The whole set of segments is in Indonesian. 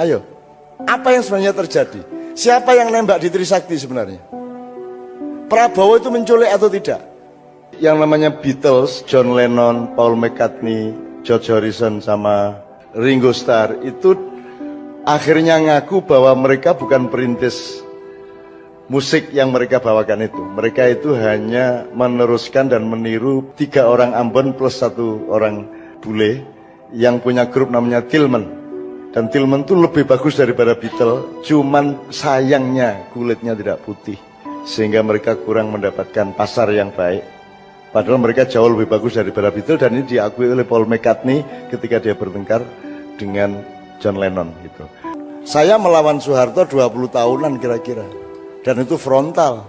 Ayo, apa yang sebenarnya terjadi? Siapa yang nembak di Trisakti sebenarnya? Prabowo itu menculik atau tidak? Yang namanya Beatles, John Lennon, Paul McCartney, George Harrison sama Ringo Starr itu akhirnya ngaku bahwa mereka bukan perintis musik yang mereka bawakan itu. Mereka itu hanya meneruskan dan meniru 3 orang Ambon plus 1 orang bule yang punya grup namanya Tillman. Dan Tillman itu lebih bagus daripada Beatles, cuman sayangnya kulitnya tidak putih, sehingga mereka kurang mendapatkan pasar yang baik. Padahal mereka jauh lebih bagus daripada Beatles, dan ini diakui oleh Paul McCartney ketika dia bertengkar dengan John Lennon gitu. Saya melawan Soeharto 20 tahunan kira-kira, dan itu frontal.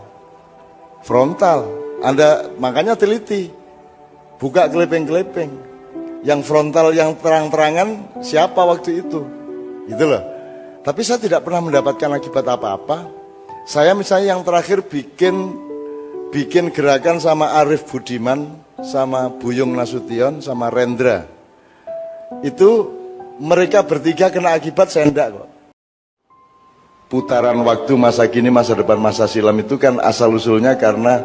Anda makanya teliti, buka kelepeng-kelepeng. Yang frontal, yang terang-terangan siapa waktu itu, gitu loh. Tapi saya tidak pernah mendapatkan akibat apa-apa. Saya misalnya yang terakhir bikin gerakan sama Arief Budiman, sama Buyung Nasution, sama Rendra. Itu mereka bertiga kena akibat, saya enggak kok. Putaran waktu masa kini, masa depan, masa silam itu kan asal-usulnya karena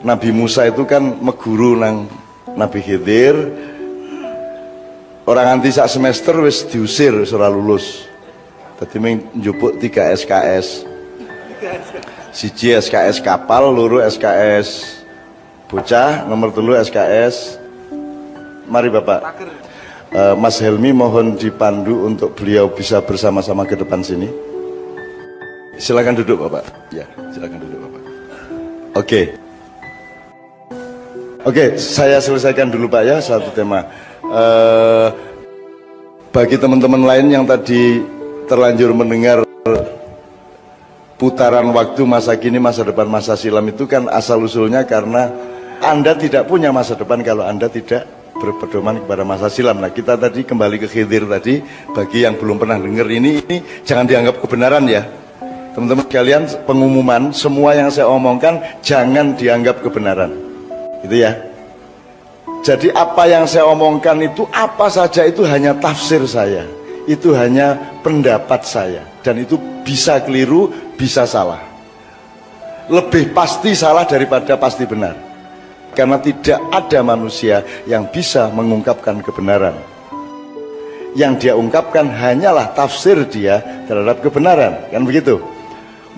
Nabi Musa itu kan meguru nang Nabi Khidir. Orang anti sak semester wis diusir ora lulus. Dadi ming njupuk 3 SKS. 1 SKS kapal, loro SKS bocah, nomor 3 SKS. Mari Bapak. Mas Helmi mohon dipandu untuk beliau bisa bersama-sama ke depan sini. Silakan duduk Bapak. Ya, silakan duduk Bapak. Oke, saya selesaikan dulu Pak ya satu tema. Bagi teman-teman lain yang tadi terlanjur mendengar putaran waktu masa kini, masa depan, masa silam itu kan asal-usulnya karena Anda tidak punya masa depan kalau Anda tidak berpedoman kepada masa silam. Nah, kita tadi kembali ke Khidir tadi. Bagi yang belum pernah dengar ini jangan dianggap kebenaran ya teman-teman sekalian. Pengumuman semua yang saya omongkan jangan dianggap kebenaran, gitu ya. Jadi apa yang saya omongkan itu apa saja itu hanya tafsir saya, itu hanya pendapat saya, dan itu bisa keliru, bisa salah. Lebih pasti salah daripada pasti benar, karena tidak ada manusia yang bisa mengungkapkan kebenaran. Yang dia ungkapkan hanyalah tafsir dia terhadap kebenaran, kan begitu.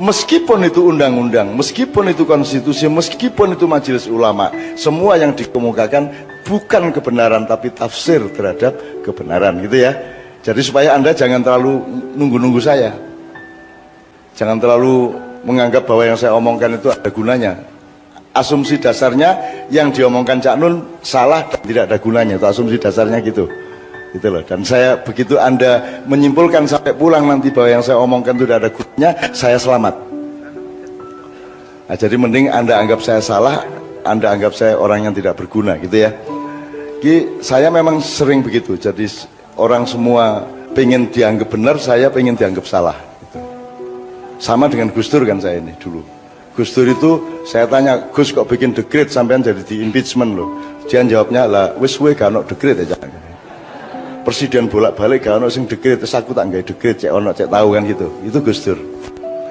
Meskipun itu undang-undang, meskipun itu konstitusi, meskipun itu majelis ulama, semua yang dikemukakan bukan kebenaran tapi tafsir terhadap kebenaran, gitu ya. Jadi supaya Anda jangan terlalu nunggu-nunggu saya, jangan terlalu menganggap bahwa yang saya omongkan itu ada gunanya. Asumsi dasarnya yang diomongkan Cak Nun salah dan tidak ada gunanya, itu asumsi dasarnya gitu loh. Dan saya begitu Anda menyimpulkan sampai pulang nanti bahwa yang saya omongkan itu tidak ada gunanya, saya selamat. Nah, jadi mending Anda anggap saya salah, Anda anggap saya orang yang tidak berguna, gitu ya. Saya memang sering begitu. Jadi orang semua pengen dianggap benar, saya pengen dianggap salah gitu. Sama dengan Gus Dur kan saya ini dulu. Gus Dur itu saya tanya, Gus kok bikin dekret sampean jadi di impeachment loh. Dia jawabnya lah, wis gak ono dekret aja. Presiden bolak-balik gak ono sing dekret, terus aku tak gawe dekret, cek ono cek tahu kan gitu. Itu Gus Dur.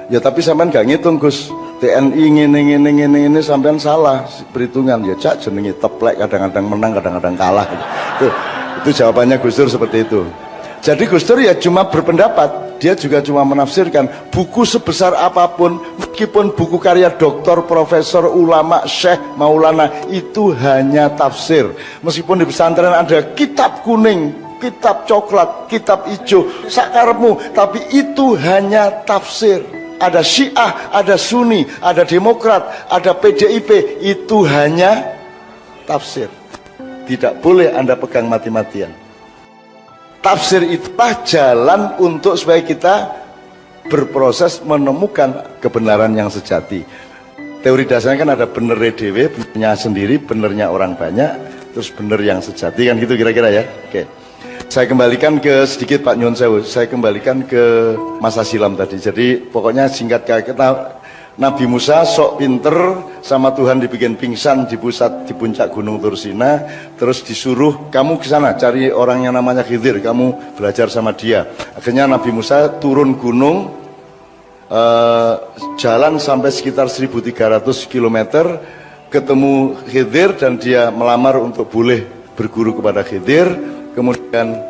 Ya tapi sampean gak ngitung Gus. TNI ngene sampean salah perhitungan. Ya Cak jenenge teplek, kadang-kadang menang, kadang-kadang kalah. Itu jawabannya Gus Dur seperti itu. Jadi Gus Dur ya cuma berpendapat, dia juga cuma menafsirkan. Buku sebesar apapun, meskipun buku karya doktor, profesor, ulama, syekh, maulana, itu hanya tafsir. Meskipun di pesantren ada kitab kuning, kitab coklat, kitab hijau, sakarepmu, tapi itu hanya tafsir. Ada Syiah, ada Sunni, ada Demokrat, ada PDIP, itu hanya tafsir. Tidak boleh Anda pegang mati-matian. Tafsir itulah jalan untuk supaya kita berproses menemukan kebenaran yang sejati. Teori dasarnya kan ada bener dewe, benernya sendiri, benernya orang banyak, terus bener yang sejati, kan gitu kira-kira ya. Oke. Saya kembalikan ke sedikit Pak Nyun Sewu, saya kembalikan ke masa silam tadi. Jadi pokoknya singkat kata Nabi Musa sok pinter sama Tuhan, dibikin pingsan di puncak gunung Tursina, terus disuruh kamu ke sana cari orang yang namanya Khidir, kamu belajar sama dia. Akhirnya Nabi Musa turun gunung, jalan sampai sekitar 1300 km, ketemu Khidir dan dia melamar untuk boleh berguru kepada Khidir. Kemudian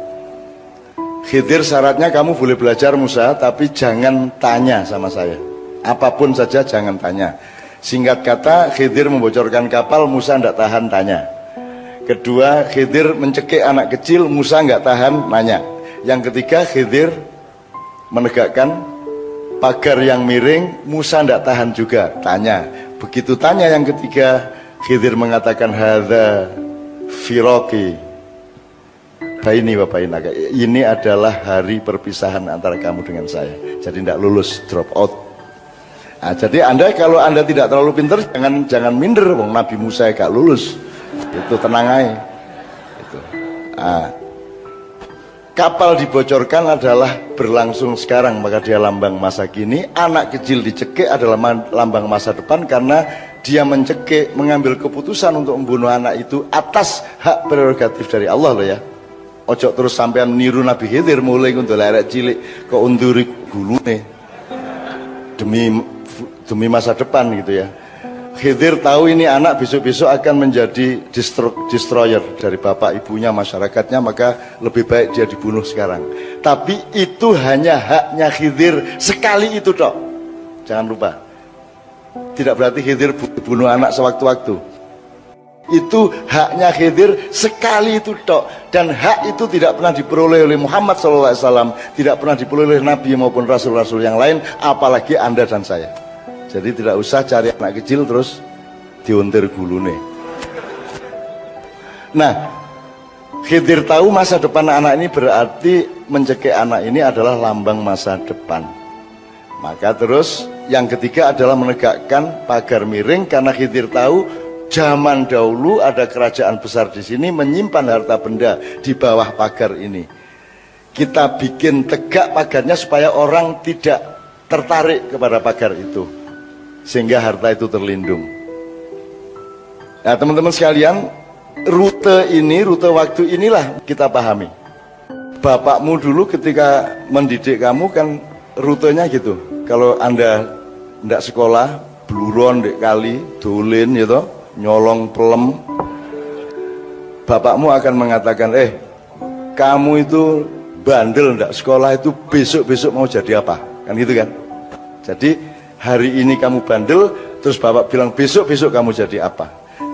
Khidir, syaratnya kamu boleh belajar Musa, tapi jangan tanya sama saya. Apapun saja jangan tanya. Singkat kata, Khidir membocorkan kapal, Musa tidak tahan tanya. Kedua, Khidir mencekik anak kecil, Musa nggak tahan nanya. Yang ketiga, Khidir menegakkan pagar yang miring, Musa tidak tahan juga tanya. Begitu tanya yang ketiga, Khidir mengatakan hadza firaqi. Ini Bapak Inaka, ini adalah hari perpisahan antara kamu dengan saya. Jadi tidak lulus, drop out. Nah, jadi kalau anda tidak terlalu pinter, jangan minder. Wong Nabi Musa gak lulus, itu tenang aja. Itu. Nah, kapal dibocorkan adalah berlangsung sekarang, maka dia lambang masa kini. Anak kecil dicekik adalah lambang masa depan, karena dia mencekik, mengambil keputusan untuk membunuh anak itu atas hak prerogatif dari Allah loh ya. Ojo terus sampean niru Nabi Khidir, mulai untuk lerek cilik kok unduri gulune demi masa depan gitu ya. Khidir tahu ini anak besok-besok akan menjadi destroyer dari bapak ibunya, masyarakatnya, maka lebih baik dia dibunuh sekarang. Tapi itu hanya haknya Khidir sekali itu toh. Jangan lupa. Tidak berarti Khidir bunuh anak sewaktu-waktu. Itu haknya Khidir sekali itu toh. Dan hak itu tidak pernah diperoleh oleh Muhammad SAW, tidak pernah diperoleh oleh Nabi maupun Rasul-Rasul yang lain, apalagi Anda dan saya. Jadi tidak usah cari anak kecil terus diuntir gulune. Nah, Khidir tahu masa depan anak ini, berarti mencekik anak ini adalah lambang masa depan. Maka terus yang ketiga adalah menegakkan pagar miring, karena Khidir tahu zaman dahulu ada kerajaan besar di sini menyimpan harta benda di bawah pagar ini. Kita bikin tegak pagarnya supaya orang tidak tertarik kepada pagar itu, sehingga harta itu terlindung. Nah teman-teman sekalian, rute waktu inilah kita pahami. Bapakmu dulu ketika mendidik kamu kan rutenya gitu. Kalau anda tidak sekolah, bluron dek kali, dolin gitu, nyolong pelem, bapakmu akan mengatakan, kamu itu bandel, tidak sekolah itu besok-besok mau jadi apa? Kan gitu kan? Jadi hari ini kamu bandel, terus bapak bilang besok-besok kamu jadi apa?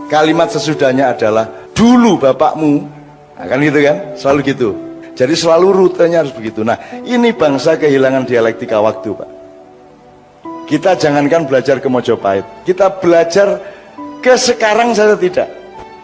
Kalimat sesudahnya adalah dulu bapakmu, nah, kan gitu kan? Selalu gitu. Jadi selalu rutenya harus begitu. Nah ini bangsa kehilangan dialektika waktu Pak. Kita jangankan belajar ke Mojopahit, kita belajar ke sekarang saja tidak,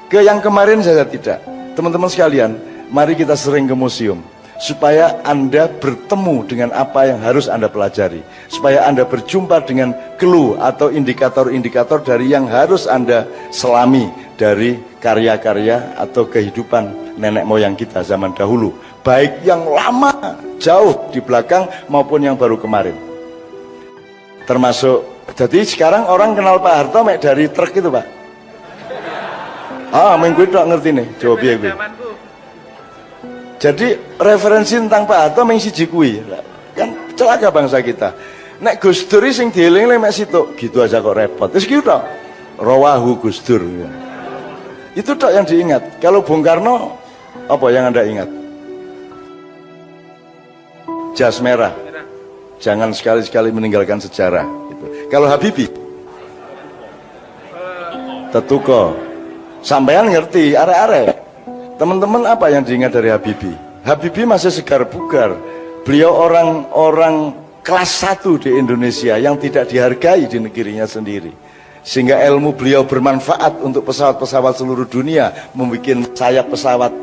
ke yang kemarin saja tidak. Teman-teman sekalian, mari kita sering ke museum, supaya Anda bertemu dengan apa yang harus Anda pelajari, supaya Anda berjumpa dengan clue atau indikator-indikator dari yang harus Anda selami dari karya-karya atau kehidupan nenek moyang kita zaman dahulu, baik yang lama jauh di belakang maupun yang baru kemarin. Termasuk, jadi sekarang orang kenal Pak Harto dari truk itu Pak. Minggu itu ngerti nih, coba biar. Jadi referensi tentang Pak Harto meng siji kuwi. Kan celaka bangsa kita. Nek Gus Dur sing dieling-eling mek situ, gitu aja kok repot. Terus gitu tok. Rawahu Gus Dur. Itu tok yang diingat. Kalau Bung Karno, apa yang Anda ingat? Jas merah. Jangan sekali-sekali meninggalkan sejarah gitu. Kalau Habibie, Tetuko. Sampean ngerti arek-arek. Teman-teman apa yang diingat dari Habibie? Habibie masih segar bugar. Beliau orang kelas 1 di Indonesia yang tidak dihargai di negerinya sendiri. Sehingga ilmu beliau bermanfaat untuk pesawat-pesawat seluruh dunia, membuat sayap pesawat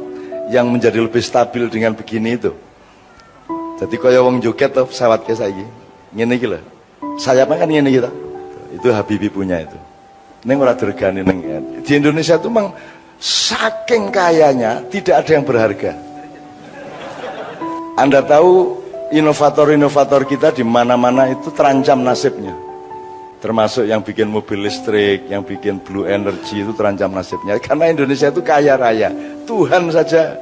yang menjadi lebih stabil dengan begini itu. Jadi kaya wong joget tuh pesawat kayak saiki. Ngene iki lho. Sayapnya kan ngene gitu. Itu Habibie punya itu. Neng ora dirgani neng. Di Indonesia itu memang saking kayanya tidak ada yang berharga. Anda tahu inovator-inovator kita di mana-mana itu terancam nasibnya. termasuk yang bikin mobil listrik, yang bikin blue energy itu terancam nasibnya. Karena Indonesia itu kaya raya. Tuhan saja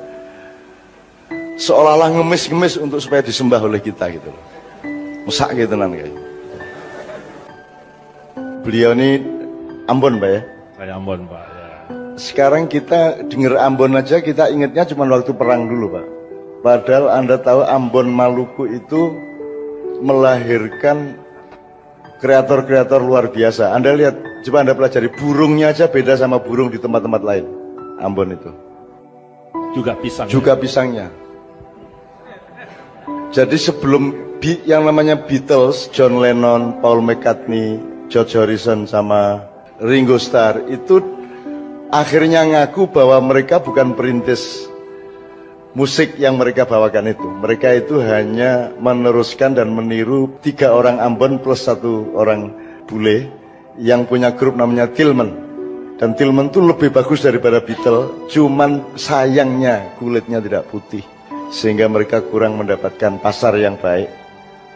seolah-olah ngemis-ngemis untuk supaya disembah oleh kita gitu loh. Musak gitu nan kayak. Beliau ini Ambon, Pak ya? Saya Ambon, Pak. Ya. Sekarang kita dengar Ambon aja kita ingatnya cuma waktu perang dulu, Pak. Padahal Anda tahu Ambon Maluku itu melahirkan kreator-kreator luar biasa. Anda lihat, coba Anda pelajari, burungnya aja beda sama burung di tempat-tempat lain. Ambon itu. Juga pisang. Juga pisangnya. Jadi sebelum yang namanya Beatles, John Lennon, Paul McCartney, George Harrison sama Ringo Starr itu akhirnya ngaku bahwa mereka bukan perintis musik yang mereka bawakan itu. Mereka itu hanya meneruskan dan meniru 3 orang Ambon plus 1 orang bule yang punya grup namanya Tillman. Dan Tillman itu lebih bagus daripada Beatles, cuman sayangnya kulitnya tidak putih sehingga mereka kurang mendapatkan pasar yang baik.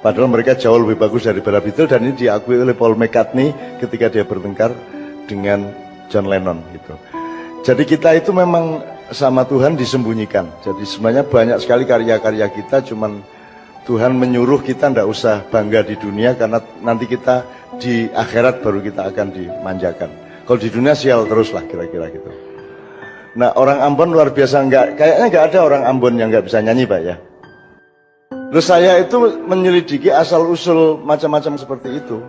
Padahal mereka jauh lebih bagus daripada Beatles, dan ini diakui oleh Paul McCartney ketika dia bertengkar dengan John Lennon gitu. Jadi kita itu memang sama Tuhan disembunyikan. Jadi sebenarnya banyak sekali karya-karya kita, cuman Tuhan menyuruh kita tidak usah bangga di dunia, karena nanti kita di akhirat baru kita akan dimanjakan. Kalau di dunia sial terus lah kira-kira gitu. Nah, orang Ambon luar biasa, kayaknya nggak ada orang Ambon yang nggak bisa nyanyi, Pak ya. Terus saya itu menyelidiki asal usul macam-macam seperti itu.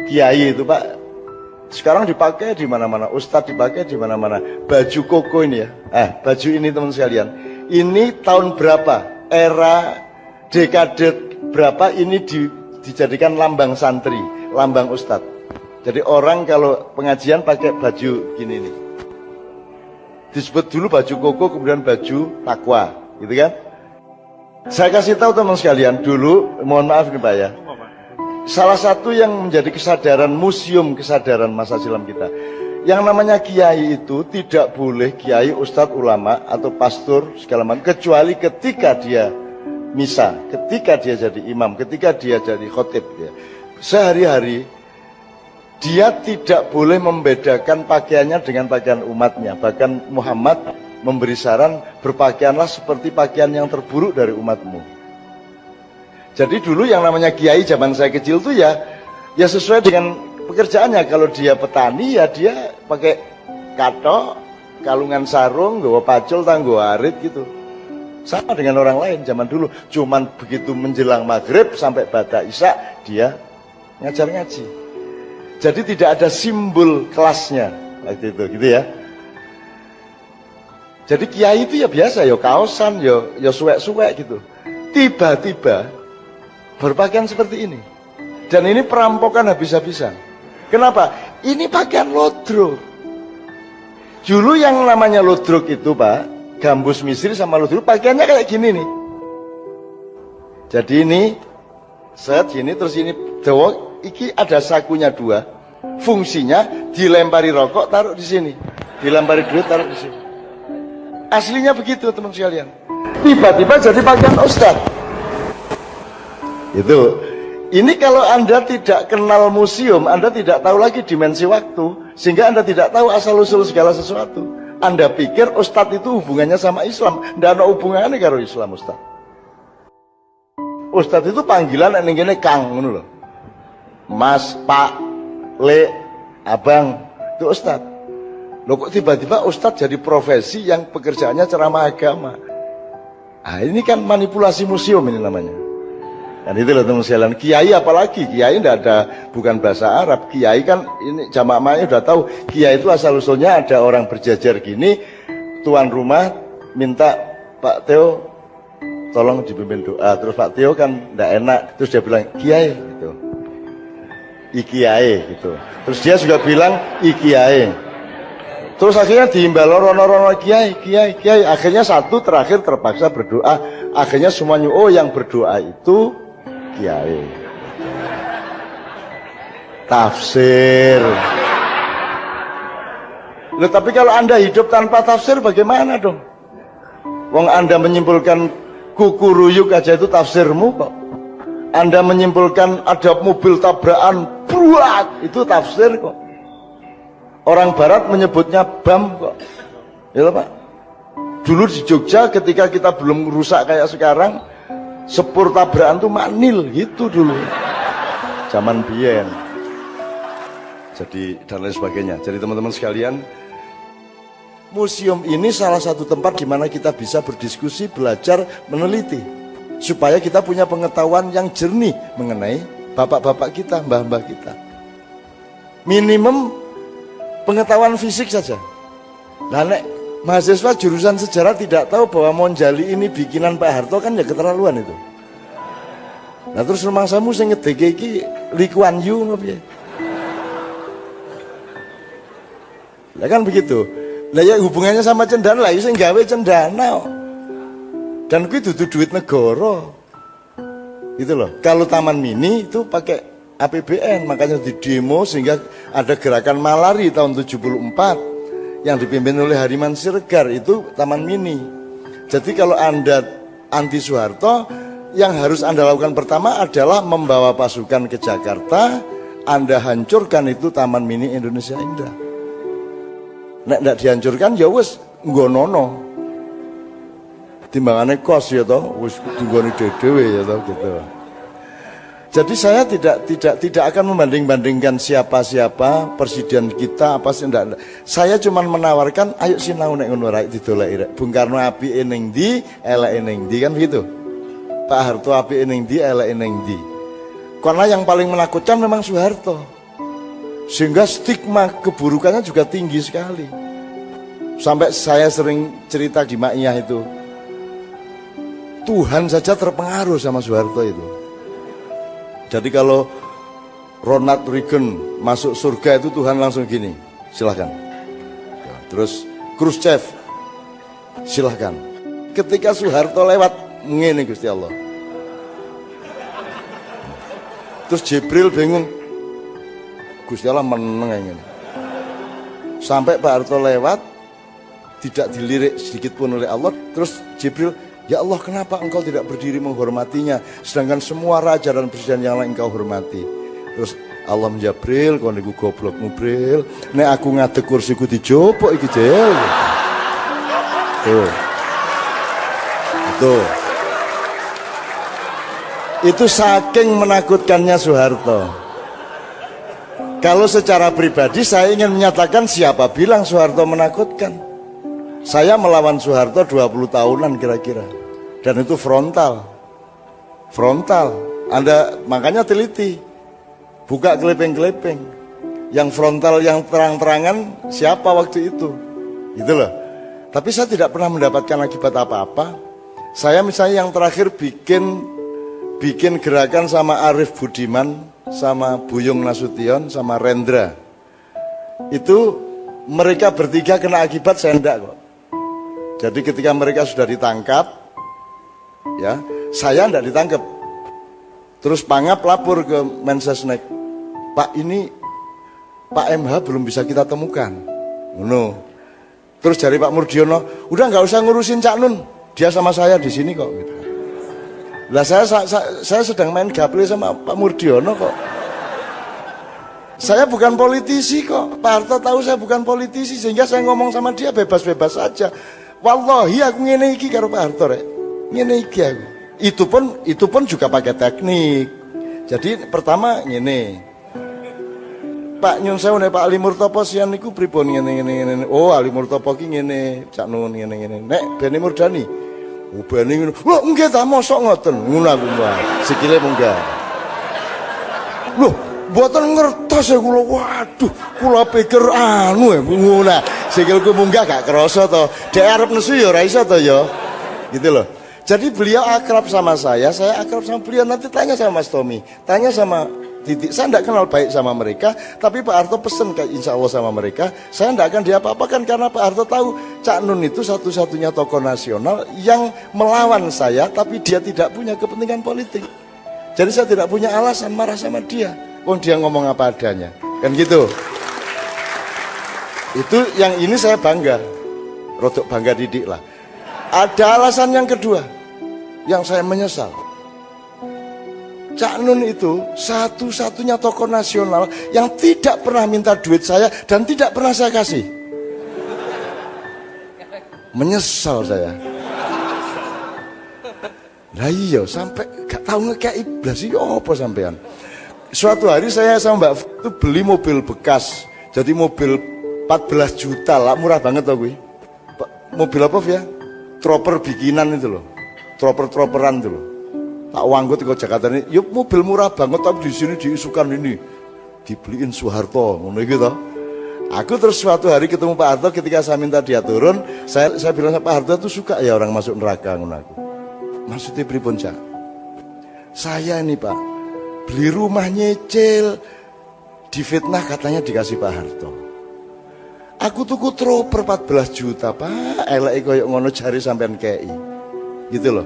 Kiai itu, Pak, sekarang dipakai di mana-mana, ustadz dipakai di mana-mana. Baju koko ini ya, baju ini teman sekalian, ini tahun berapa, era dekade berapa ini dijadikan lambang santri, lambang ustadz. Jadi orang kalau pengajian pakai baju gini nih, disebut dulu baju koko, kemudian baju takwa, gitu kan? Saya kasih tahu teman sekalian dulu, mohon maaf nih Pak ya. Salah satu yang menjadi kesadaran, museum kesadaran masa silam kita, yang namanya kiai itu tidak boleh kiai, ustadz, ulama atau pastor segala macam, kecuali ketika dia misa, ketika dia jadi imam, ketika dia jadi khotib ya. Sehari-hari dia tidak boleh membedakan pakaiannya dengan pakaian umatnya. Bahkan Muhammad memberi saran, berpakaianlah seperti pakaian yang terburuk dari umatmu. Jadi dulu yang namanya kiai zaman saya kecil tuh ya sesuai dengan pekerjaannya. Kalau dia petani ya dia pakai katok, kalungan sarung, nggawa pacul, nggawa arit gitu. Sama dengan orang lain zaman dulu. Cuman begitu menjelang maghrib sampai ba'da isya dia ngajar ngaji. Jadi tidak ada simbol kelasnya waktu itu gitu ya. Jadi kiai itu ya biasa, ya kaosan, ya suwek-suwek gitu. Tiba-tiba berpakaian seperti ini. Dan ini perampokan habis-habisan. Kenapa? Ini pakaian lodrok. Dulu yang namanya lodrok itu Pak, gambus misri sama lodrok pakaiannya kayak gini nih. Jadi ini set gini, terus ini dawa, iki ada sakunya 2. Fungsinya dilempari rokok taruh di sini, dilempari duit taruh di sini. Aslinya begitu teman sekalian. Tiba-tiba jadi pakaian ustadz. Itu, ini kalau Anda tidak kenal museum, Anda tidak tahu lagi dimensi waktu, sehingga Anda tidak tahu asal-usul segala sesuatu. Anda pikir ustadz itu hubungannya sama Islam, tidak ada hubungannya karo Islam ustadz. Ustadz itu panggilan yang Kang, loh. Mas, Pak, Le, Abang, itu ustadz. Loh kok tiba-tiba ustadz jadi profesi yang pekerjaannya ceramah agama. Nah ini kan manipulasi museum ini namanya. Dan itu loh teman sekalian, kiai apalagi, kiai tidak ada, bukan bahasa Arab. Kiai kan, ini jamaah-jamaahnya udah tahu, kiai itu asal usulnya ada orang berjajar gini, tuan rumah minta Pak Theo tolong dipimpin doa. Terus Pak Theo kan tidak enak, terus dia bilang kiai gitu, ikiai gitu. Terus dia juga bilang ikiai. Terus akhirnya diimbal rono-rono kiai. Akhirnya satu terakhir terpaksa berdoa. Akhirnya semuanya, oh yang berdoa itu kiai. Tafsir. Loh, tapi kalau Anda hidup tanpa tafsir bagaimana dong? Wong Anda menyimpulkan kuku ruyuk aja itu tafsirmu kok. Anda menyimpulkan ada mobil tabrakan, buat itu tafsir kok. Orang Barat menyebutnya bam kok, ya Pak. Dulu di Jogja ketika kita belum rusak kayak sekarang, sepur tabrakan tuh manil gitu dulu, zaman biyen. Jadi dan lain sebagainya. Jadi teman-teman sekalian, museum ini salah satu tempat di mana kita bisa berdiskusi, belajar, meneliti, supaya kita punya pengetahuan yang jernih mengenai bapak-bapak kita, mbah-mbah kita. Minimum pengetahuan fisik saja. Nah, nek mahasiswa jurusan sejarah tidak tahu bahwa Monjali ini bikinan Pak Harto kan ya keterlaluan itu. Nah terus rumangsamu sing ngedeke iki Lee Kuan Yew ngopo piye? Lah kan begitu. Lah ya hubungannya sama cendana lah, sing gawe cendana. Dan kuwi dudu duit negara. Gitu loh. Kalau Taman Mini itu pakai APBN, makanya di demo sehingga ada gerakan Malari tahun 74 yang dipimpin oleh Hariman Siregar, itu Taman Mini. Jadi kalau Anda anti Soeharto, yang harus Anda lakukan pertama adalah membawa pasukan ke Jakarta, Anda hancurkan itu Taman Mini Indonesia Indah. Nek ndak dihancurkan ya wis nggonono. Timbangane kos ya toh, wis dinggone dhewe ya toh gitu. Jadi saya tidak akan membanding-bandingkan siapa-siapa presiden kita apa sih ndak. Saya cuma menawarkan ayo sinau nek ngono rae didoleki rek. Bung Karno apike ning ndi, eleke ning ndi kan gitu. Pak Harto apike ning ndi, eleke ning ndi. Karena yang paling menakutkan memang Soeharto. Sehingga stigma keburukannya juga tinggi sekali. Sampai saya sering cerita di Ma'iyah itu, Tuhan saja terpengaruh sama Soeharto itu. Jadi kalau Ronald Reagan masuk surga itu Tuhan langsung gini, silahkan. Terus Khrushchev, silahkan. Ketika Soeharto lewat, ngene Gusti Allah. Terus Jibril bingung, Gusti Allah meneng ini. Sampai Pak Harto lewat, tidak dilirik sedikit pun oleh Allah. Terus Jibril, ya Allah kenapa engkau tidak berdiri menghormatinya, sedangkan semua raja dan presiden yang lain engkau hormati. Terus Allah menjabril, kau niku goblok mubril, nek aku ngadeg kursiku dijopok iki jel. Tuh. Itu saking menakutkannya Soeharto. Kalau secara pribadi saya ingin menyatakan siapa bilang Soeharto menakutkan. Saya melawan Soeharto 20 tahunan kira-kira. Dan itu frontal. Frontal. Anda makanya teliti. Buka kelepeng-kelepeng. Yang frontal, yang terang-terangan siapa waktu itu. Gitu loh. Tapi saya tidak pernah mendapatkan akibat apa-apa. Saya misalnya yang terakhir bikin gerakan sama Arif Budiman, sama Buyung Nasution, sama Rendra. Itu mereka bertiga kena akibat, saya enggak kok. Jadi ketika mereka sudah ditangkap, ya saya enggak ditangkap. Terus Pangap lapor ke Mensesnek, Pak ini Pak MH belum bisa kita temukan. No. Terus dari Pak Murdiono, udah nggak usah ngurusin Cak Nun, dia sama saya di sini kok. Gitu. Lah saya sedang main gaple sama Pak Murdiono kok. Saya bukan politisi kok. Pak Harto tahu saya bukan politisi, sehingga saya ngomong sama dia bebas-bebas saja. Wallahi aku ngene iki karo Pak Harto rek. Ngene iki aku. Itu pun juga pakai teknik. Jadi pertama ngene. Pak nyun sewu nek Pak Ali Murtopo sian niku pripun ngene. Oh, Ali Murtopo ki ngene, Cak Nun ngene. Nek Beni Murdani. Oh, Beni ngono. Lho, nggih ta mosok ngoten. Ngono aku wae. Sikile munggah. Loh, mboten ngertos ya kula. Waduh, kula pikir anu ya ngono. Sikilku munggah gak kerasa to. Dek arep nesu ya ora iso to ya. Gitu loh. Jadi beliau akrab sama saya akrab sama beliau. Nanti tanya sama Mas Tommy, tanya sama Titik. Saya tidak kenal baik sama mereka, tapi Pak Harto pesen insya Allah sama mereka, saya tidak akan diapa-apakan karena Pak Harto tahu Cak Nun itu satu-satunya tokoh nasional yang melawan saya, tapi dia tidak punya kepentingan politik. Jadi saya tidak punya alasan marah sama dia. Oh, dia ngomong apa adanya, kan gitu. Itu yang ini saya bangga, rodok bangga didik lah. Ada alasan yang kedua, yang saya menyesal. Cak Nun itu satu-satunya tokoh nasional yang tidak pernah minta duit saya dan tidak pernah saya kasih. Menyesal saya. Lah iya, sampai gak tahu ngekei blas iki apa sampean. Suatu hari saya sama Mbak itu beli mobil bekas. Jadi mobil 14 juta lah, murah banget tau gue. Mobil apa ya? Troper bikinan itu loh. Troperan itu loh. Tak wanggut ke Jakarta ini, yuk mobil murah banget tapi di sini diisukan ini. Dibeliin Soeharto, ngono gitu. Aku terus suatu hari ketemu Pak Harto ketika saya minta dia turun, saya bilang sama Pak Harto itu suka ya orang masuk neraka ngono aku. Maksudnya pripun, Cak? Saya ini Pak, beli rumah nyicil, difitnah katanya dikasih Pak Harto. Aku tuku troper 14 juta Pak, elek koyo ngono jari sampean kei. Gitu loh.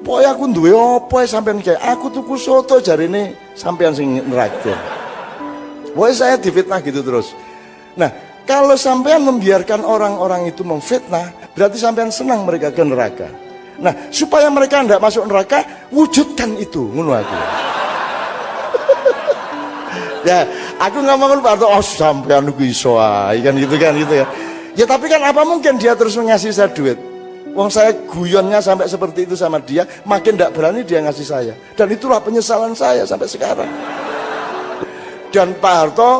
Pokoke aku duwe apa sampean kei? Aku tuku soto jarine sampean sing neraktir. Pokoke saya difitnah gitu terus. Nah, kalau sampean membiarkan orang-orang itu memfitnah, berarti sampean senang mereka ke neraka. Nah, supaya mereka tidak masuk neraka, wujudkan itu, ngono aku. Ya, aku ngomong Pak Harto, oh sampean iku iso ae kan gitu ya. Ya tapi kan apa mungkin dia terus ngasih saya duit? Wong saya guyonnya sampai seperti itu sama dia, makin tidak berani dia ngasih saya. Dan itulah penyesalan saya sampai sekarang. Dan Pak Harto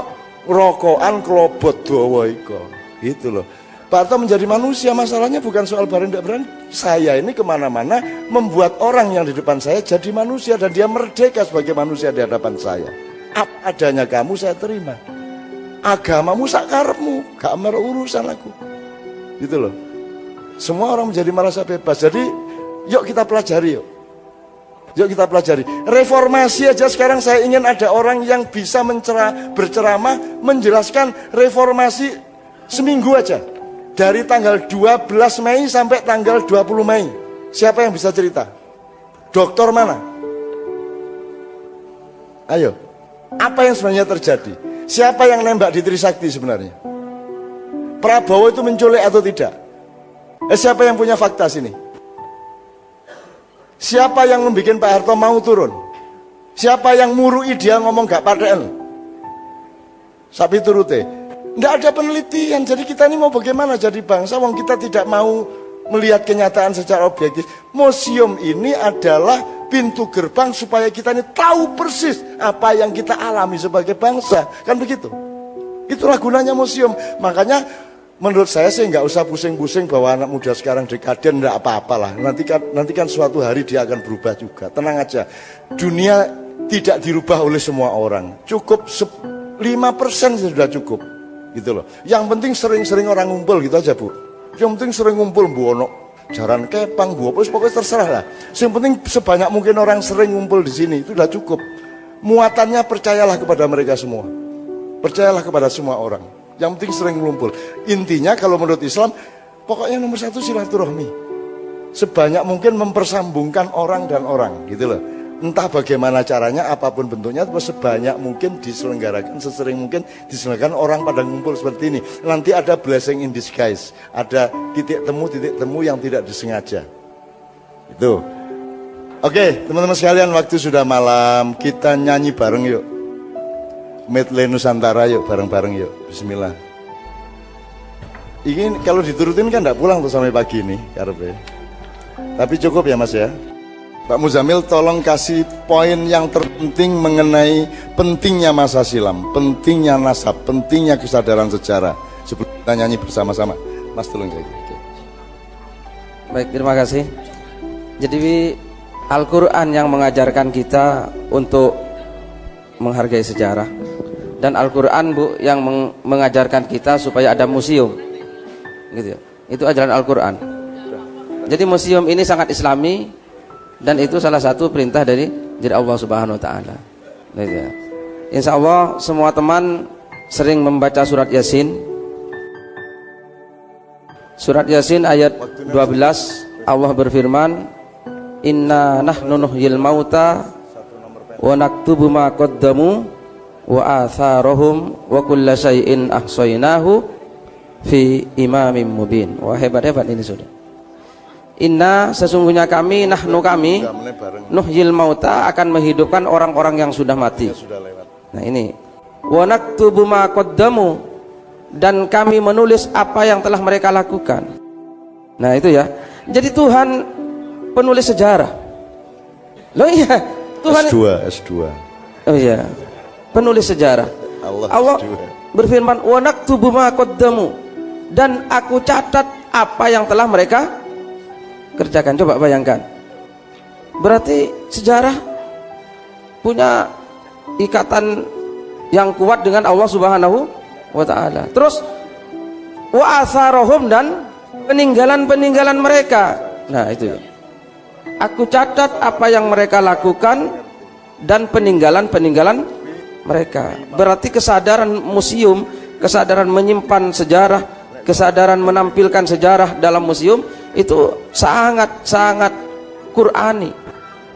rokokan kelobot dawa iko. Gitu loh. Pak Harto menjadi manusia, masalahnya bukan soal berani tidak berani. Saya ini kemana-mana membuat orang yang di depan saya jadi manusia dan dia merdeka sebagai manusia di hadapan saya. Apa adanya kamu saya terima. Agamamu sakarepmu, gak mer urusan aku. Gitu loh. Semua orang menjadi merasa bebas. Jadi yuk kita pelajari yuk. Yuk kita pelajari. Reformasi aja sekarang saya ingin ada orang yang bisa berceramah menjelaskan reformasi seminggu aja. Dari tanggal 12 Mei sampai tanggal 20 Mei. Siapa yang bisa cerita? Dokter mana? Ayo. Apa yang sebenarnya terjadi? Siapa yang nembak di Trisakti sebenarnya? Prabowo itu menculik atau tidak? Siapa yang punya fakta sini? Siapa yang membuat Pak Harto mau turun? Siapa yang murui dia ngomong gak paten? Sapi turute. Tidak ada penelitian, jadi kita ini mau bagaimana jadi bangsa wong kita tidak mau melihat kenyataan secara objektif. Museum ini adalah pintu gerbang supaya kita ini tahu persis apa yang kita alami sebagai bangsa. Kan begitu? Itulah gunanya museum. Makanya menurut saya sih nggak usah pusing-pusing bahwa anak muda sekarang dekaden, nggak apa-apalah. Nanti kan suatu hari dia akan berubah juga. Tenang aja. Dunia tidak dirubah oleh semua orang. Cukup 5% sudah cukup. Gitu loh. Yang penting sering-sering orang ngumpul gitu aja, Bu. Yang penting sering ngumpul, Bu ono jaran kepang, Bu apa pokoknya terserah lah. Yang penting sebanyak mungkin orang sering ngumpul di sini itu sudah cukup. Muatannya percayalah kepada mereka semua. Percayalah kepada semua orang. Yang penting sering ngumpul. Intinya kalau menurut Islam, pokoknya nomor satu silaturahmi. Sebanyak mungkin mempersambungkan orang dan orang, gitu loh. Entah bagaimana caranya, apapun bentuknya, sebanyak mungkin diselenggarakan, sesering mungkin diselenggarakan orang pada ngumpul seperti ini. Nanti ada blessing in disguise, ada titik temu yang tidak disengaja. Itu. Oke, teman-teman sekalian, waktu sudah malam, kita nyanyi bareng yuk. Medley Nusantara yuk, bareng-bareng yuk. Bismillah. Ini kalau diturutin kan enggak pulang tuh sampai pagi ini, karpe. Tapi cukup ya Mas ya. Pak Muzamil tolong kasih poin yang terpenting mengenai pentingnya masa silam, pentingnya nasab, pentingnya kesadaran sejarah. Sebelum kita nyanyi bersama-sama. Mas tolong jadi. Okay. Baik, terima kasih. Jadi Al-Quran yang mengajarkan kita untuk menghargai sejarah. Dan Al-Quran Bu yang mengajarkan kita supaya ada museum. Gitu ya. Itu ajaran Al-Quran. Jadi museum ini sangat islami. Dan itu salah satu perintah dari Allah Subhanahu Wa Taala. Insya Allah semua teman sering membaca surat Yasin. Surat Yasin ayat 12 Allah berfirman, Inna nahnu nuhyil mauta wa naktubu ma qaddamu wa atharahum wa kulla syai'in ahsaynahu fi imamin mubin. Wah, hebat-hebat ini sudah. Inna sesungguhnya kami, nahnu kami, nuhyil mauta akan menghidupkan orang-orang yang sudah mati. Sudah lewat. Nah ini, wa naktubu ma qaddamu, dan kami menulis apa yang telah mereka lakukan. Nah itu ya. Jadi Tuhan penulis sejarah. Loh iya, Tuhan S2. Oh iya, penulis sejarah. Allah berfirman, wa naktubu ma qaddamu, dan aku catat apa yang telah mereka kerjakan. Coba bayangkan, berarti sejarah punya ikatan yang kuat dengan Allah Subhanahu wa ta'ala. Terus wa atharohum, dan peninggalan-peninggalan mereka. Nah itu ya, aku catat apa yang mereka lakukan dan peninggalan-peninggalan mereka. Berarti kesadaran museum, kesadaran menyimpan sejarah, kesadaran menampilkan sejarah dalam museum itu sangat-sangat Qur'ani,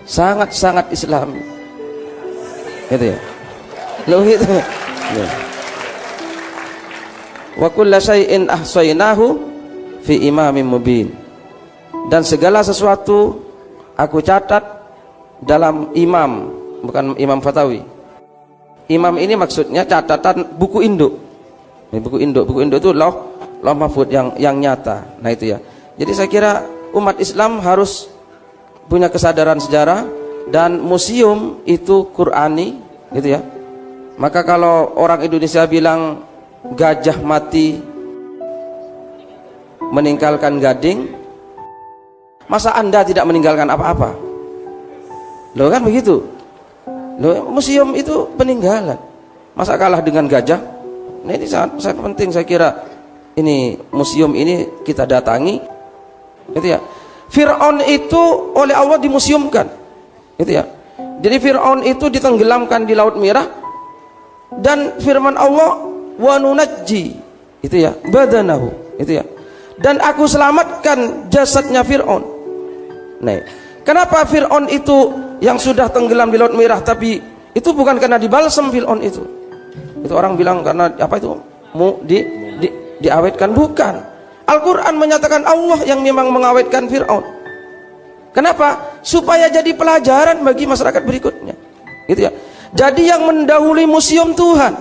sangat-sangat Islami. Gitu ya. Loh itu. Wa kullu syai'in ahsaynahu fi imamin mubin. Dan segala sesuatu aku catat dalam imam, bukan Imam Fatawi. Imam ini maksudnya catatan buku induk. Buku induk itu lauh mahfuz yang nyata. Nah itu ya. Jadi saya kira umat Islam harus punya kesadaran sejarah, dan museum itu Qur'ani, gitu ya. Maka kalau orang Indonesia bilang gajah mati meninggalkan gading, masa Anda tidak meninggalkan apa-apa? Loh kan begitu. Loh, museum itu peninggalan. Masa kalah dengan gajah? Nah ini sangat penting saya kira. Ini museum ini kita datangi, gitu ya. Fir'aun itu oleh Allah dimuseumkan, gitu ya. Jadi Fir'aun itu ditenggelamkan di Laut Merah, dan firman Allah wa nunajji, itu ya, badanahu, itu ya. Dan aku selamatkan jasadnya Fir'aun. Nah, kenapa Fir'aun itu yang sudah tenggelam di Laut Merah, tapi itu bukan karena dibalsem Fir'aun itu. Itu orang bilang karena apa itu? Diawetkan, bukan. Al-Quran menyatakan Allah yang memang mengawetkan Fir'aun. Kenapa? Supaya jadi pelajaran bagi masyarakat berikutnya, gitu ya. Jadi yang mendahului museum Tuhan,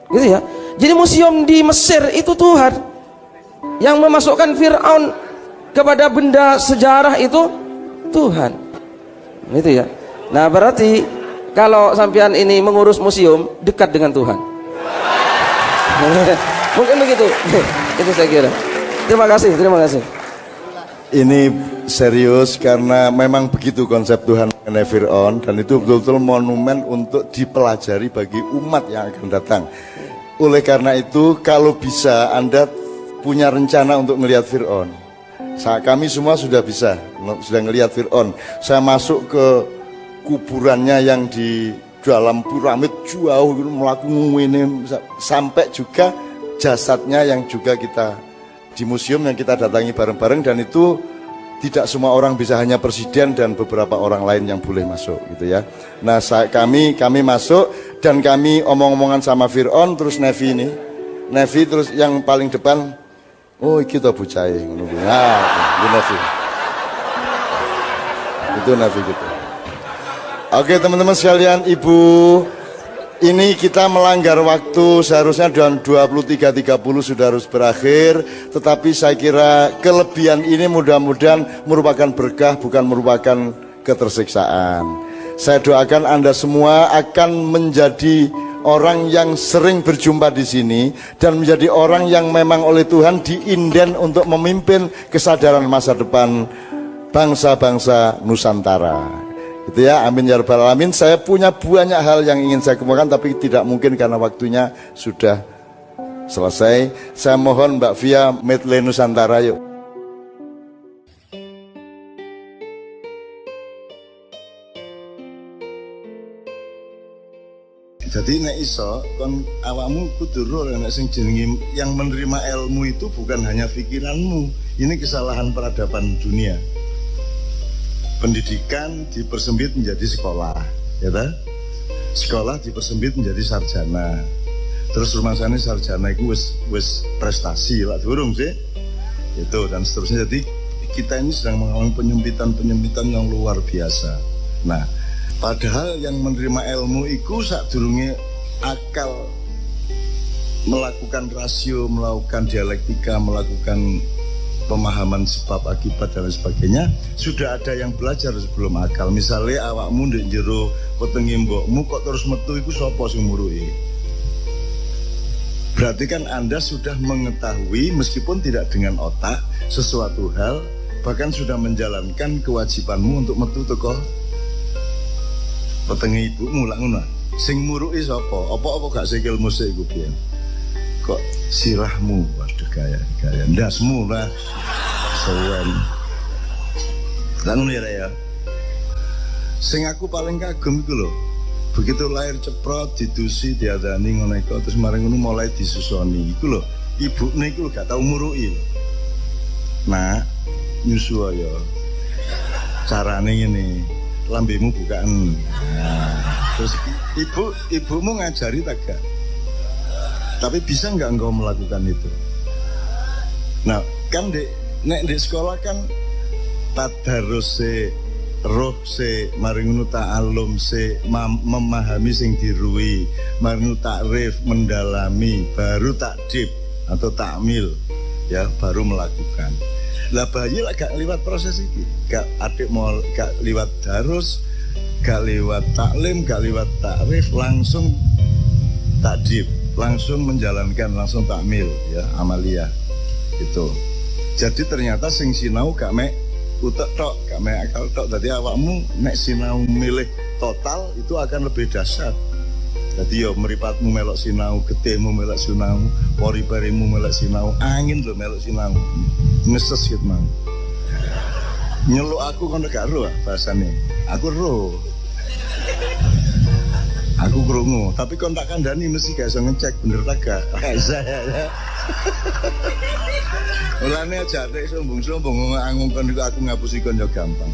gitu ya. Jadi museum di Mesir itu Tuhan, yang memasukkan Fir'aun kepada benda sejarah itu Tuhan, gitu ya. Nah berarti kalau sampean ini mengurus museum, dekat dengan Tuhan. Mungkin begitu. Itu saya kira. Terima kasih. Ini serius karena memang begitu konsep Tuhan mengenai Fir'aun, dan itu betul-betul monumen untuk dipelajari bagi umat yang akan datang. Oleh karena itu, kalau bisa Anda punya rencana untuk melihat Fir'aun. Kami semua sudah ngelihat Fir'aun. Saya masuk ke kuburannya yang di dalam piramid jauh, melakukan ini sampai juga jasadnya yang juga kita di museum yang kita datangi bareng-bareng, dan itu tidak semua orang bisa, hanya presiden dan beberapa orang lain yang boleh masuk, gitu ya. Nah kami masuk, dan kami omong-omongan sama Fir'aun, terus Nevi terus yang paling depan, oh kita bucai menunggu. Nah itu Nevi gitu. Oke teman-teman sekalian, Ibu, ini kita melanggar waktu, seharusnya jam 23.30 sudah harus berakhir. Tetapi saya kira kelebihan ini mudah-mudahan merupakan berkah, bukan merupakan ketersiksaan. Saya doakan Anda semua akan menjadi orang yang sering berjumpa di sini, dan menjadi orang yang memang oleh Tuhan diinden untuk memimpin kesadaran masa depan bangsa-bangsa Nusantara. Itu ya, amin ya rabbal alamin. Saya punya banyak hal yang ingin saya kemukakan, tapi tidak mungkin karena waktunya sudah selesai. Saya mohon Mbak Via, medley Nusantara yuk. Jadi nek iso kon awakmu kudu ro nek sing jenenge yang menerima ilmu itu bukan hanya pikiranmu. Ini kesalahan peradaban dunia. Pendidikan dipersempit menjadi sekolah, ya tak? Sekolah dipersempit menjadi sarjana. Terus rumangsane sarjana itu wis prestasi lah durung sih. Itu dan seterusnya, jadi kita ini sedang mengalami penyempitan yang luar biasa. Nah, padahal yang menerima ilmu itu sadurunge akal melakukan rasio, melakukan dialektika, melakukan pemahaman sebab akibat dan sebagainya, sudah ada yang belajar sebelum akal. Misalnya awakmu ndek jero wetenge mbokmu kok terus metu iku sapa sing muruki? Berarti kan Anda sudah mengetahui meskipun tidak dengan otak sesuatu hal, bahkan sudah menjalankan kewajibanmu untuk metu teko wetenge ibumu lak ngono. Sing muruki sapa? Apa gak sikil musik iku piye? Kok sirahmu, waduh gaya ndasmu lah sewen lan ya. Sing aku paling kagum iku lho, begitu lahir ceprot didusi diadani ngono iku terus mari ngono mulai disusoni iku lho, ibune iku lho gak tau muruki. Nah, nyusu ya carane ngene, lambemu bukaan. Nah, terus ibumu ngajari tak gak? Tapi bisa nggak engkau melakukan itu? Nah, kan nek di sekolah kan tadarus roh mari ngono ta'alum memahami sing dirui, mari ngono takrif mendalami, baru takdib atau takmil ya, baru melakukan. Lah bayi lah gak liwat proses ini, gak adik mau gak liwat darus, gak liwat taklim, gak liwat takrif, langsung takdib, langsung menjalankan, langsung takmil ya, amaliyah itu. Jadi ternyata sing sinau gak mek utek tok, gak mek akal tok. Jadi awakmu nek sinau milih total itu akan lebih dahsyat. Jadi yo meripatmu melok sinau, getihmu melok sinau, pori-porimu melok sinau, angin lo melok sinau, ngeses gitu mang. Nyeluk aku kan gak roh bahasane, aku roh. Aku krungu, tapi kon tak kandhani mesti gak iso ngecek bener tak gak. Saya ya. Mulane aja nek sombong-sombong ngomong iku aku ngapusi kon yo gampang.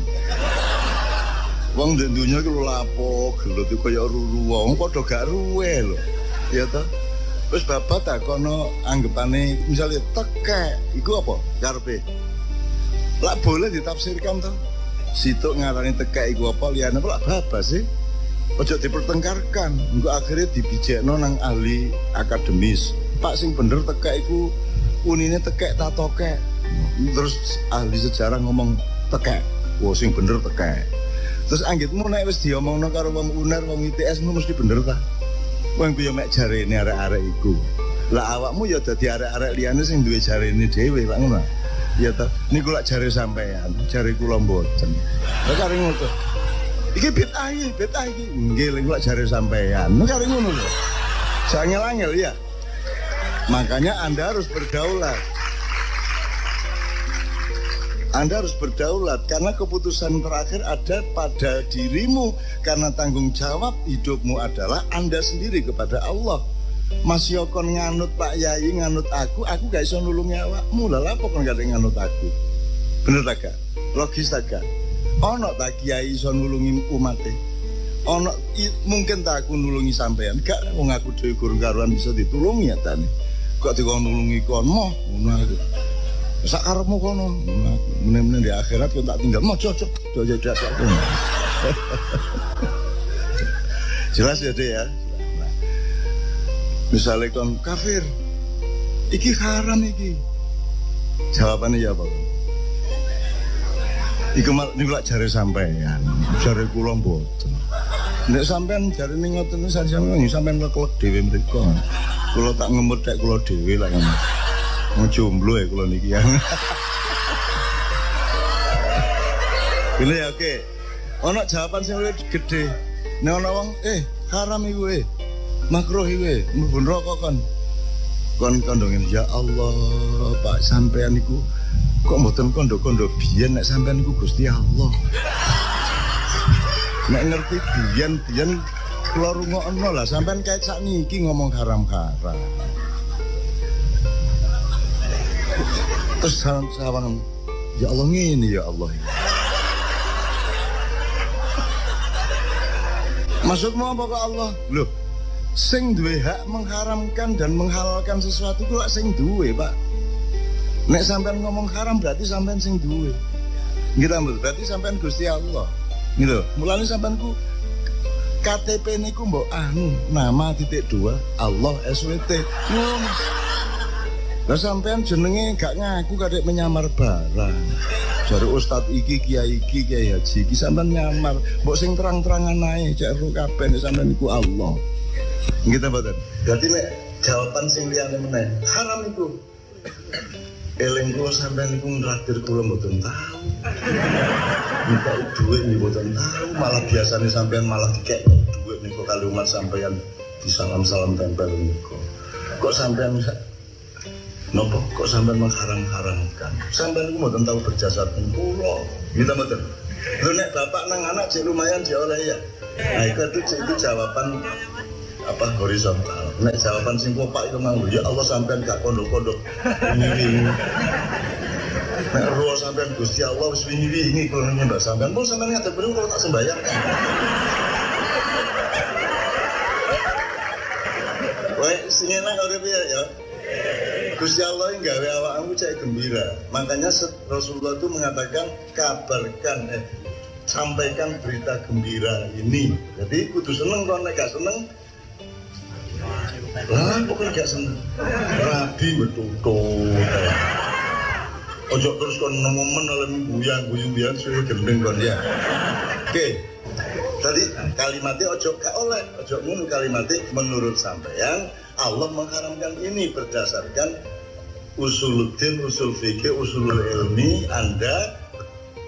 Wong ndek dunya iku lapo, gelut iku kaya ruru wong padha gak ruwe lho. Ya toh. Wis bapak tak kono anggapane misalnya tekek, iku apa karepe? Lah boleh ditafsirkan toh. Situk ngarani tekek iku apa liyane apa bapak sih? Ojo dipertengkarkan, engko akhirnya dibijekno nang ahli akademis. Pak sing bener tekek iku unine tekek ta tokek. Terus ahli sejarah ngomong tekek. Wah sing bener tekek. Terus anggitmu nek wis diomongno karo wong UNER, wong ITS mesti bener ta? Wong piye mek jarene arek-arek iku. Lah awakmu ya dadi arek-arek liyane sing duwe jarene dhewe lak ngono. Ya ta, niku lak jare sampean, jare kula mboten. Lah kare ngono. Iki bid'ah iki. Nggih lek jare sampean. Kare ngono lho. Sangel-angel ya. Makanya Anda harus berdaulat. Anda harus berdaulat karena keputusan terakhir ada pada dirimu, karena tanggung jawab hidupmu adalah Anda sendiri kepada Allah. Mas Yokon nganut Pak Yai, nganut aku gak iso nulungi awakmu. Lah apa kon gak nganut aku? Bener tak gak? Logis tak gak? Ono tak kiai iso nulungi umate? Ono mungkin tak aku nulungi sampean? Gak, wong aku dhewe gurung karuan bisa ditulungi ya tane. Kok dikon nulungi kon moh ngono aku. Sak karepmu kono. Mene-mene di akhirat yo tak tinggal mojo aku. Jelas ya deh ya. Misalnya kon kafir, iki haram iki. Jawabannya ya apa? Iku niku lak jare sampean, jare kula mboten. Nek sampean jarene ngoten sampean kelek dhewe mriku. Kula tak ngemut tek kula dhewe lak ngono. Wong jomblo ya kula niki ya. Ini ya oke. Ono jawaban sing luwih gedhe. Nek ono wong haram iku makruh iku mlebu neraka kon kondongin ya Allah Pak sampean niku kok mboten kondo-kondo biyen nek sampean niku Gusti Allah. Nek ngerti biyen kula rungokno lah sampean kayak sakniki ngomong haram-haram. Terus sawang ya Allah ngene ya Allah. Maksudmu apa kok Allah? Loh, sing duwe hak mengharamkan dan menghalalkan sesuatu ku lak sing duwe, Pak. Nek sampean ngomong haram berarti sampean sing duwe. Gitu berarti sampean Gusti Allah. Gitu. Mulane sampean ku KTP niku mbok nama .2 Allah SWT. Ngono. Lah sampean jenenge gak ngaku kadek menyamar barang. Jare ustaz iki, kiai haji iki sampean nyamar. Mbok sing terang-terangan ae cek ro kabeh nek sampean iku Allah. Gitu mboten. Berarti nek jawaban sing liyane meneh haram iku. Eling kula sampean niku nraktir kula mboten tahu. Minta duit niku mboten tahu, malah biasanya sampean malah dikek duit niku kali umat sampean disalam-salam tempel niku. Kok sampean nopo kok sampean mengharam-haramkan? Sampean niku mboten tahu berjasa teng kula. Kita mboten. Lho nek bapak nang anak cek lumayan dioleh ya. Nah itu jawaban apa horizontal. Nek jawaban sing kopak itu mang ya Allah sampean gak kondok-kondok wingi. Nek ruwa sampean Gusti Allah wis wingi-wingi kula nyembah sampean pun sampean ngatur bener kula tak sembayang. Wae sing enak urip ya. Gusti Allah yang gawe awakmu cek gembira. Makanya Rasulullah itu mengatakan kabarkan sampaikan berita gembira ini. Jadi kudu seneng kalau nek gak seneng lah pokoknya gak seneng rabi betutut ojo terus kon nemomen oleh guyang suruh gendeng kon ya. Oke. Tadi kalimatnya ojo gak oleh ojo ngono kalimatnya menurut sampeyan Allah mengharamkan ini berdasarkan usuluddin, usul fikih, usulul ilmi. Anda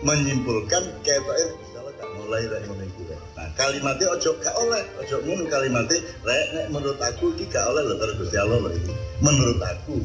menyimpulkan ketoke kalau gak mulai dari ngono iki. Nah, kalimatnya ojo gak oleh, ojo ngono kalimatnya rek nek menurut aku iki gak oleh lho karo Gusti Allah lho iki. Menurut aku.